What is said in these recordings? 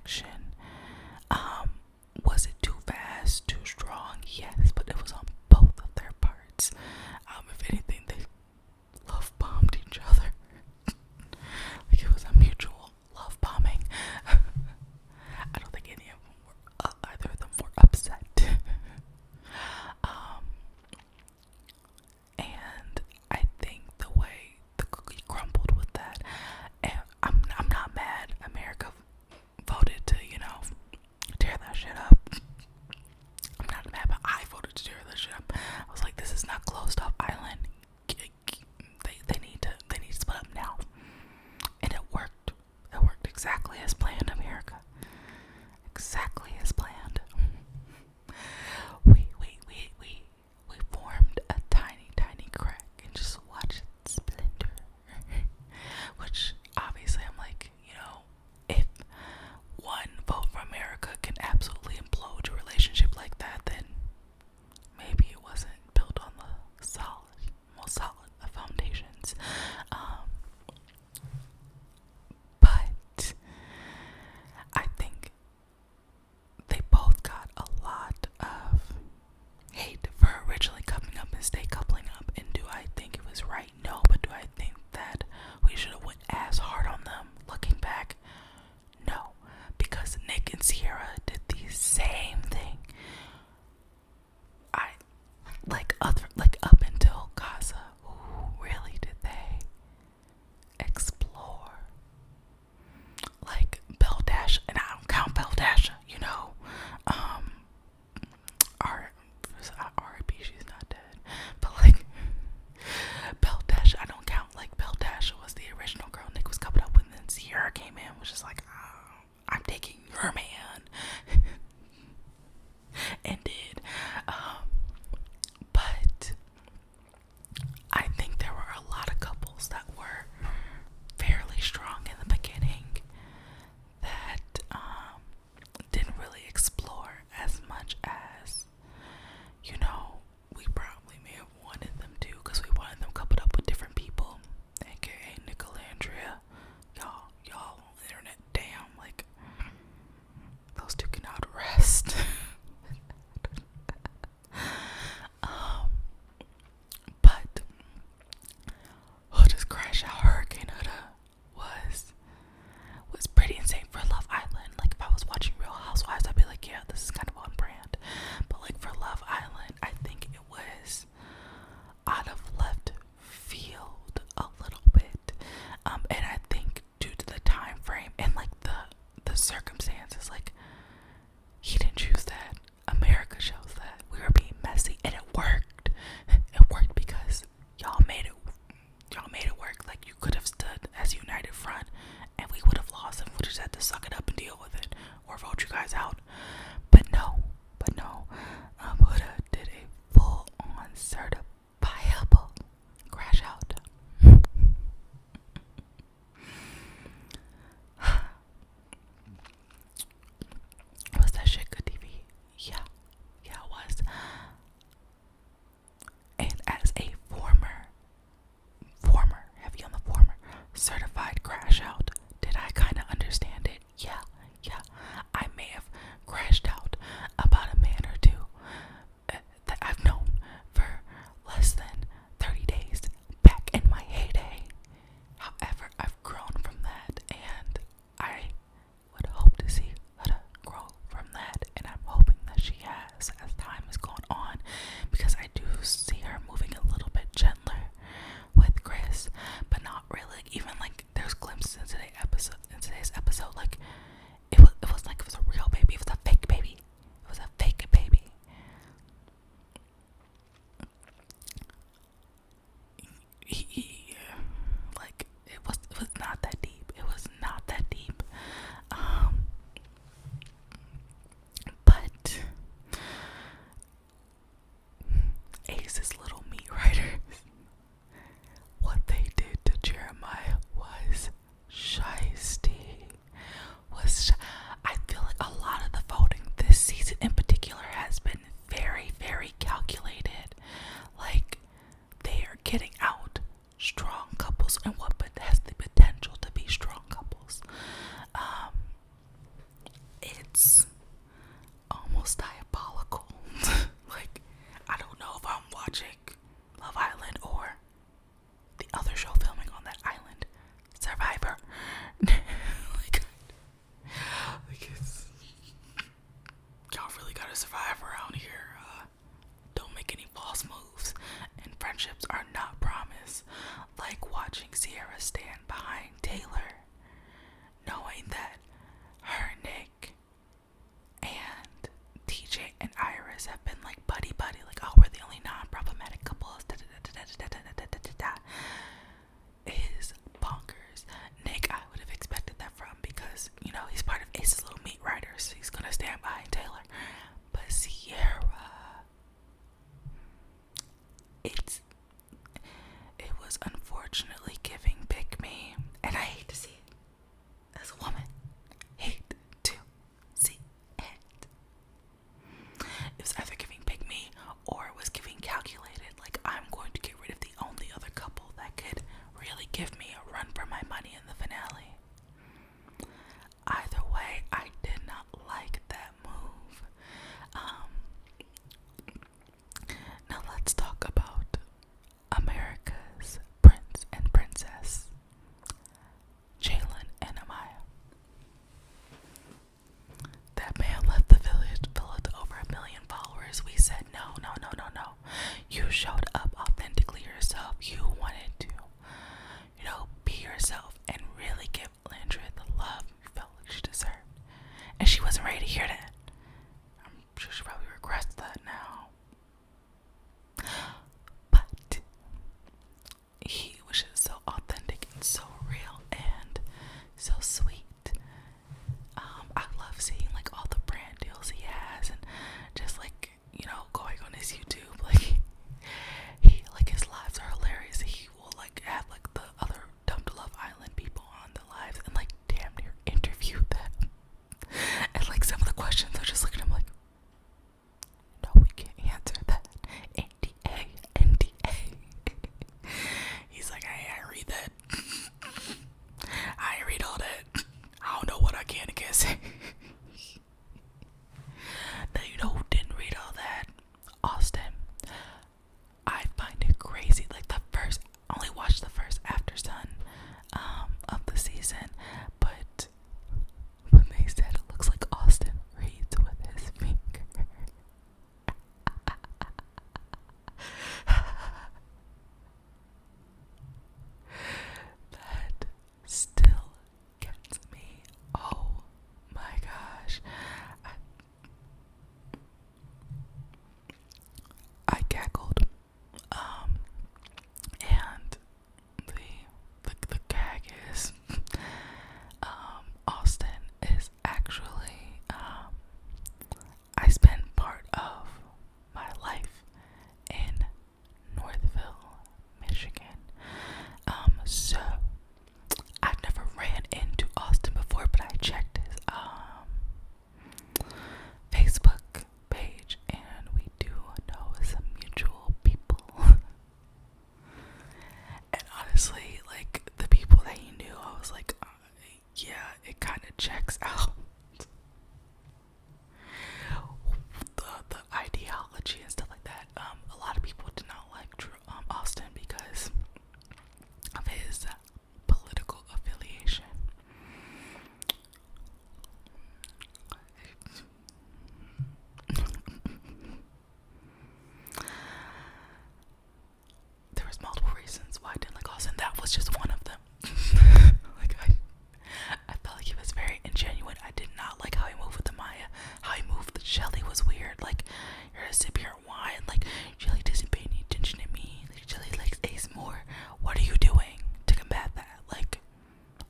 action. Was it too fast, too strong? Yes, but it was on both of their parts. If anything, they love bombed each other. Like it was a mutual love bombing. I don't think any of them were, either of them were upset. And I think the way the cookie crumbled with that, and I'm not mad. America voted to, tear that shit up. I'm not mad, but I voted to tear that shit up. I was like, this is not closed off island. They need to split up now. And it worked. It worked exactly as planned, America. Exactly as planned. We formed a tiny crack and just watched it splinter. Which obviously I'm like, if one vote for America can absolutely implode your relationship like that, then maybe it wasn't built on the most solid of foundations. But I think they both got a lot of hate for originally coming up and stay coupling up. And do I think it was right? No. But do I think that we should have went as hard on them looking back? No. Because Nick and Sierra did the same thing. Up until Casa, really did they explore? Like Beldash, and I don't count Beldash, R.I.P. she's not dead, but like Beldash, I don't count. Like Beldash was the original girl Nick was coupled up with, and then Sierra came in, was just like, I'm taking your man, and did. But I think there were a lot of couples that were fairly strong in the beginning that didn't really explore as much as, we probably may have wanted them to, because we wanted them coupled up with different people, aka Nicolandria. Y'all on the internet, damn, like those two cannot rest. But Huda's crash out, Hurricane Huda, was pretty insane for Love Island. Like if I was watching Real Housewives, I'd be like, yeah, this is kind of on brand. But like for Love Island, I think it was out of left field a little bit. And I think due to the time frame and like the circumstances, like he didn't choose that. America chose that. We were being messy, and it worked. It worked because y'all made it work. Like you could have stood as a united front, and we would have lost, and we just had to suck it up and deal with it, or vote you guys out. But no, Huda did a full-on certifiable crash out. Was that shit good TV? Yeah, it was. And as a former, heavy on the former, certified crash out, did I kind of understand it? Yeah. I may have and she wasn't ready to hear that. I'm sure she probably regrets that now. But he was just so authentic and so real and so sweet. I love seeing like all the brand deals he has, and just like, going on his YouTube, like he like his lives are hilarious. He will like have like the other Dumb to Love Island people on the lives and like damn near interview them. And like some of the questions are just looking at him like, no, we can't answer that. NDA, NDA. He's like, I read that. I read all that. I don't know what I can and can't say. Now, you know who didn't read all that? Austin. I find it crazy. Like I only watched the first After Sun of the season, but when they said it looks like Austin reads with his finger. That still gets me. Oh my gosh. I cackled. And the gag is, Austin is actually, I spent part of my life in Northville, Michigan. So I've never ran into Austin before, but I checked his, Facebook page, and we do know some mutual people. And honestly, like the people that he knew, I was like, yeah, it kind of checks out. The ideology and stuff like that. A lot of people did not like Austin because of his political affiliation. There was multiple reasons why I didn't like Austin. That was just one of them. Like I felt like he was very ingenuine. I did not like how he moved with Amaya. How he moved with Shelly was weird. Like, you're gonna sit here and whine. Like, Shelly doesn't pay any attention to me. Like, Shelly likes Ace more. What are you doing to combat that? Like,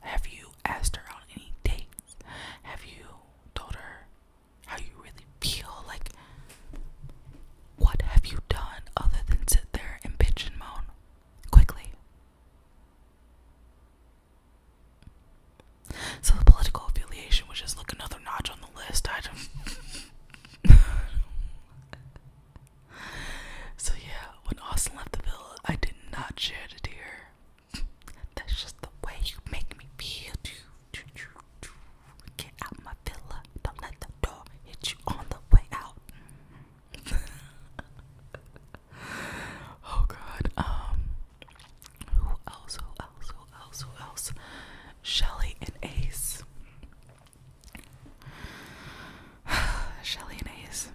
have you asked her on any dates? Have you told her how you really feel? Like, what have you done other than sit there and bitch and moan? Quickly. So the political affiliation was just like another notch on the list. So yeah, when Austin left the villa, I did not shed a tear. That's just the way you make me feel. Get out my villa. Don't let the door hit you on the way out. Oh God. Who else? Shelly and Ace. Shelly and Ace.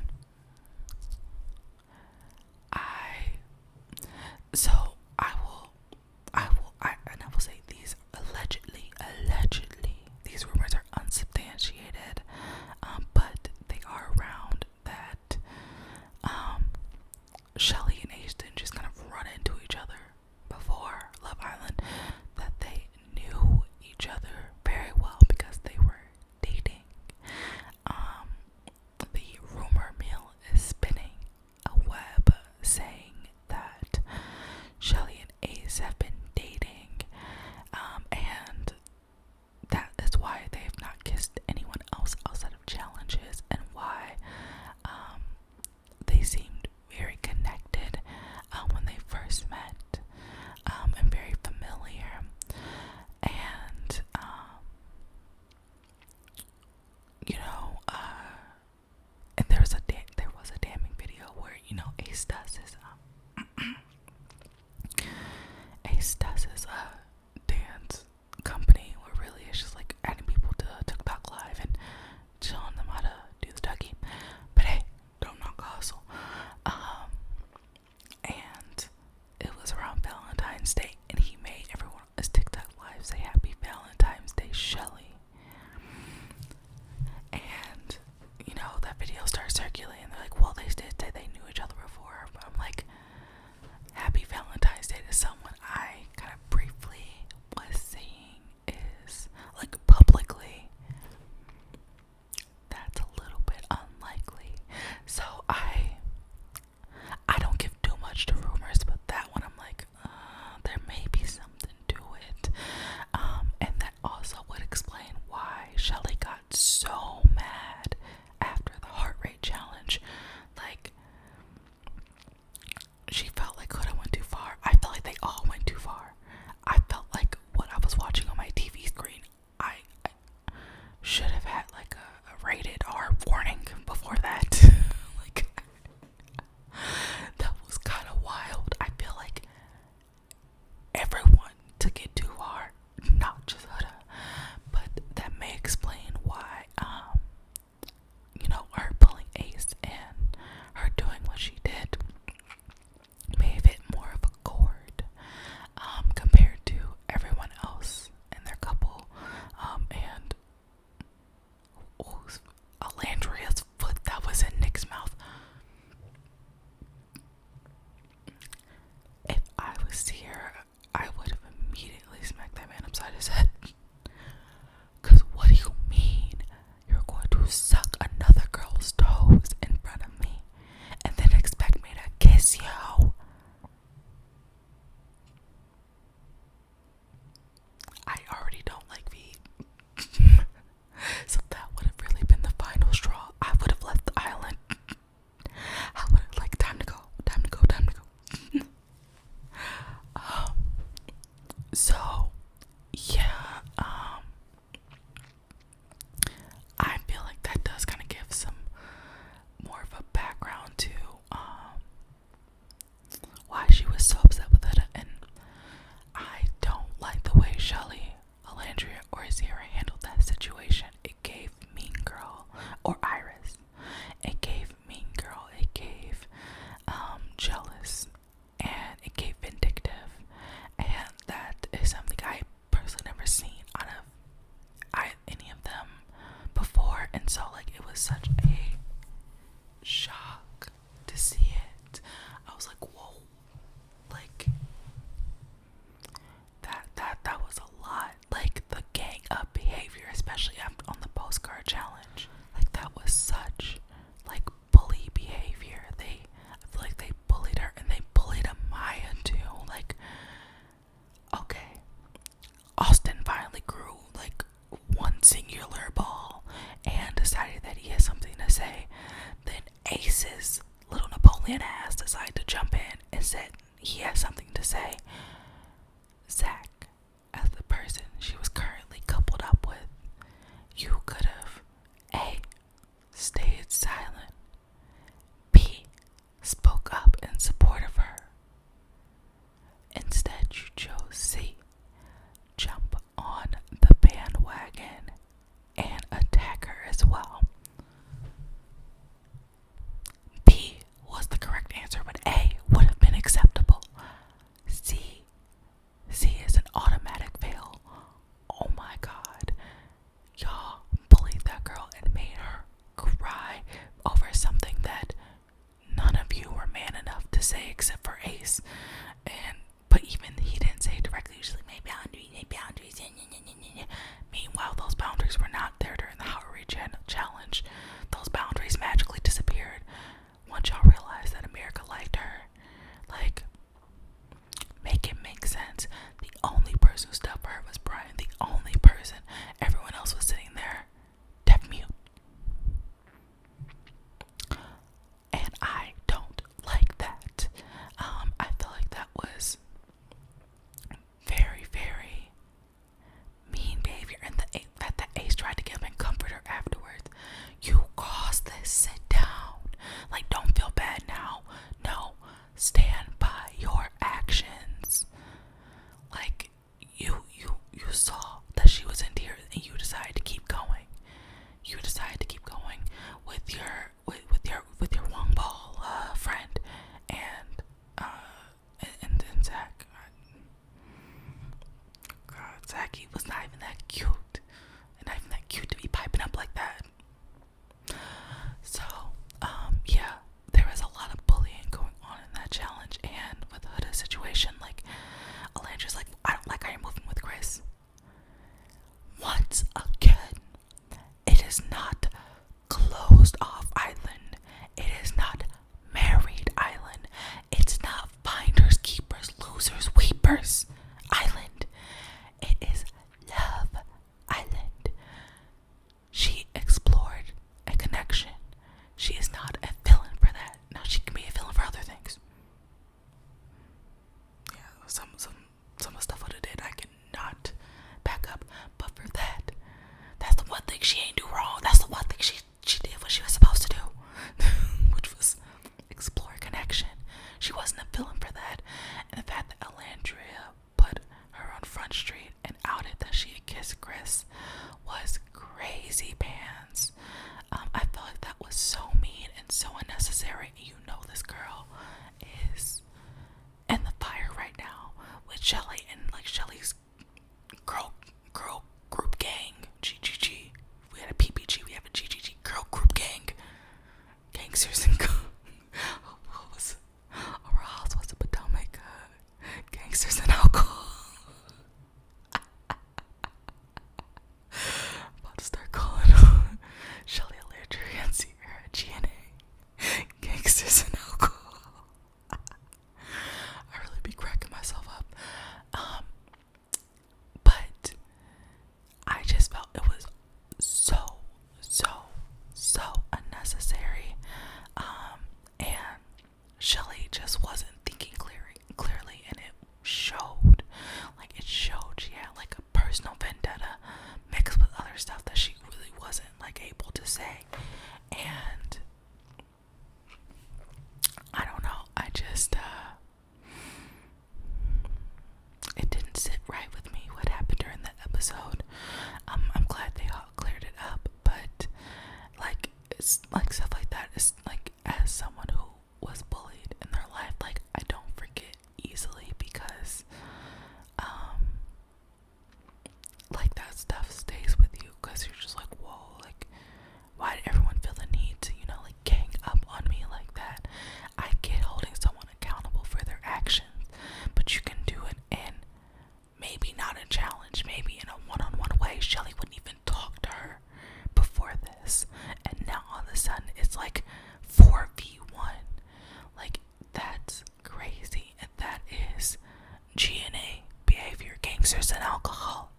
I will say these allegedly, these rumors are unsubstantiated, but they are around that, Shelly and Ace didn't just kind of run into each other before Love Island, that they knew each other very well because they were dating. The rumor mill is spinning a web saying that Shelly and Ace have been dating, and that is why they have not kissed anyone else outside of challenges, and why they seemed very connected when they first met, and very familiar. And and there was a damning video where Ace does his dance company, where really it's just like adding people to TikTok Live and showing them how to do the Dougie. But hey, don't knock hustle. And it was around Valentine's Day, and he made everyone on his TikTok Live say Happy Valentine's Day, Shelly. And speculating. They're like, well, they did say they knew each other before. But I'm like, Happy Valentine's Day to someone I kind of briefly was seeing is like publicly. That's a little bit unlikely. So I don't give too much to rumors, but that one I'm like, there may be something to it. And that also would explain why Shelly got so mad after the heart rate challenge. Like, she felt like Huda went too far. I felt like they all went too far. I felt like what I was watching on my TV screen, I should have had like a rated R warning before that. Like, that was kind of wild. I feel like everyone took it too far, not just Huda. But that may explain why, her pulling Ace and her doing what she did may have hit more of a chord, compared to everyone else and their couple, and Alandria's foot that was in Nick's mouth. If I was here, I would have immediately smacked that man upside his head. Cause what do you mean you're going to suck another girl's toes in front of me and then expect me to kiss you? I already don't like feet. So that would have really been the final straw. I would have left the island. I would have like, time to go. So yeah, I feel like that does kind of give some more of a background to why she was so upset with it. And I don't like the way Shelly, Alandria, or Zira handled that situation. It gave Mean Girl, or Iris, it gave Mean Girl, it gave jealous, and it gave vindictive. And that is something I personally never seen out of any of them before. And so like, it was such a shock to see it. I was like, whoa, like that was a lot. Like, the gang up behavior, especially after on the postcard challenge, like that was such like bully behavior. I feel like they bullied her, and they bullied Amaya too. Like, okay, Austin finally grew like one singular ball and decided that he has something to say. Then Ace's little Napoleon ass decided to jump in and said he has something to say. Zach, as the person she was currently coupled up with, you could have A, stayed silent, B, spoke up in support of her. Instead, you chose C, jump on the bandwagon and attack her as well. B was the correct answer, but A would have been acceptable. C is an say. And I don't know, I just it didn't sit right with me what happened during that episode. I'm glad they all cleared it up, but like, it's like stuff like that is like, as someone who was bullied in their life, like, I don't forget easily, because like, that stuff stays with you, because you're just like, whoa, like, why did everyone feel the need to, you know, like, gang up on me like that? I get holding someone accountable for their actions, but you can do it in maybe not a challenge, maybe in a one-on-one way. Shelly wouldn't even talk to her before this, and now all of a sudden it's like 4v1. Like, that's crazy, and that is GNA behavior, gangsters and alcohol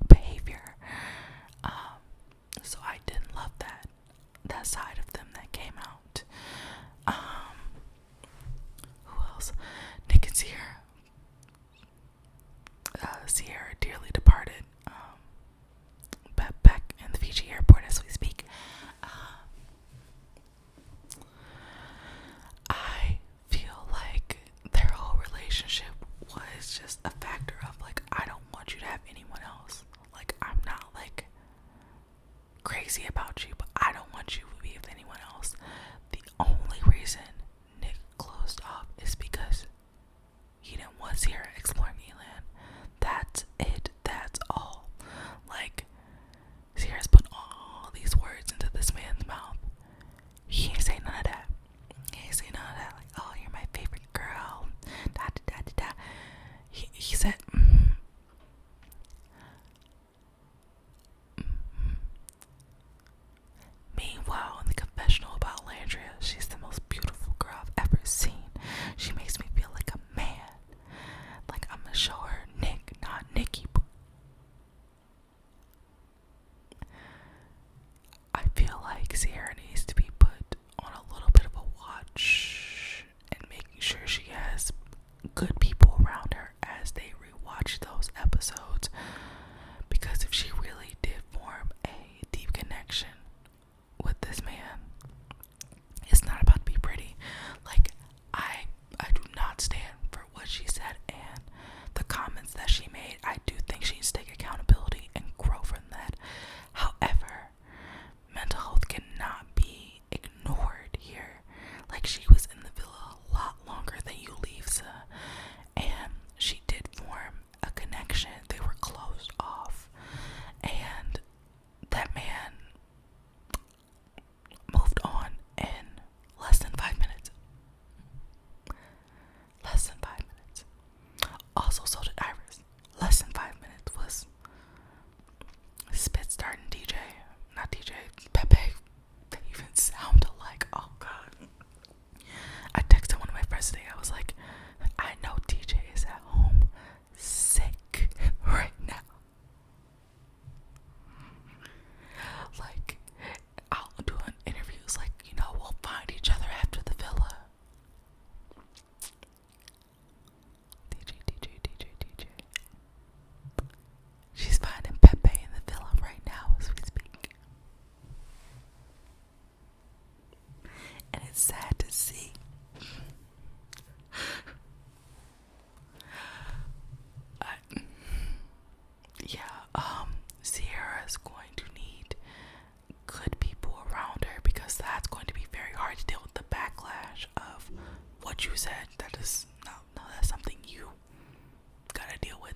behavior. So I didn't love that side of them that came out. Who else? Nick and Sierra. Sierra dearly departed. Back in the Fiji airport as we speak. I feel like their whole relationship was just a factor of like, I don't want you to have anyone else. Like, I'm not like crazy about you, but I don't want you to be with anyone else. The only reason Nick closed off is because he didn't want Sierra exploring Elan. That's it. That's all. Like, Sierra's put all these words into this man's mouth. He ain't say none of that. He ain't say none of that. Like, oh, you're my favorite girl. Da da da da da. He said, Meanwhile, in the confessional about Landria, she's the most beautiful girl I've ever seen. She makes me feel like a man. Like, I'm gonna show her Nick, not Nikki. I feel like Sierra needs to be put on a little bit of a watch and making sure she has good people around her as they rewatch those episodes. Because if she really did form a deep connection with this man, it's not about to be pretty. Like, I do not stand for what she said and the comments that she made. I do think she needs to take accountability and grow from that. However, mental health cannot be ignored here. Like, she was in the villa a lot longer than you, Lisa, and she did form a connection. They were closed off, and that man moved on in less than 5 minutes. Less than 5 minutes. Also, so did Iris. Less than 5 minutes was spit starting DJ. Not DJ, Pepe. They even sound alike. Oh god. I texted one of my friends today. I was like, I know DJ is at home sick right now. Like, I'll do interviews like, you know, we'll find each other after the villa. DJ. She's finding Pepe in the villa right now as we speak. And it's sad to see. Sierra's going to need good people around her, because that's going to be very hard to deal with the backlash of what you said. That is no, that's something you gotta deal with.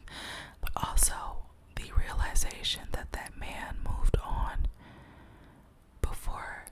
But also the realization that that man moved on before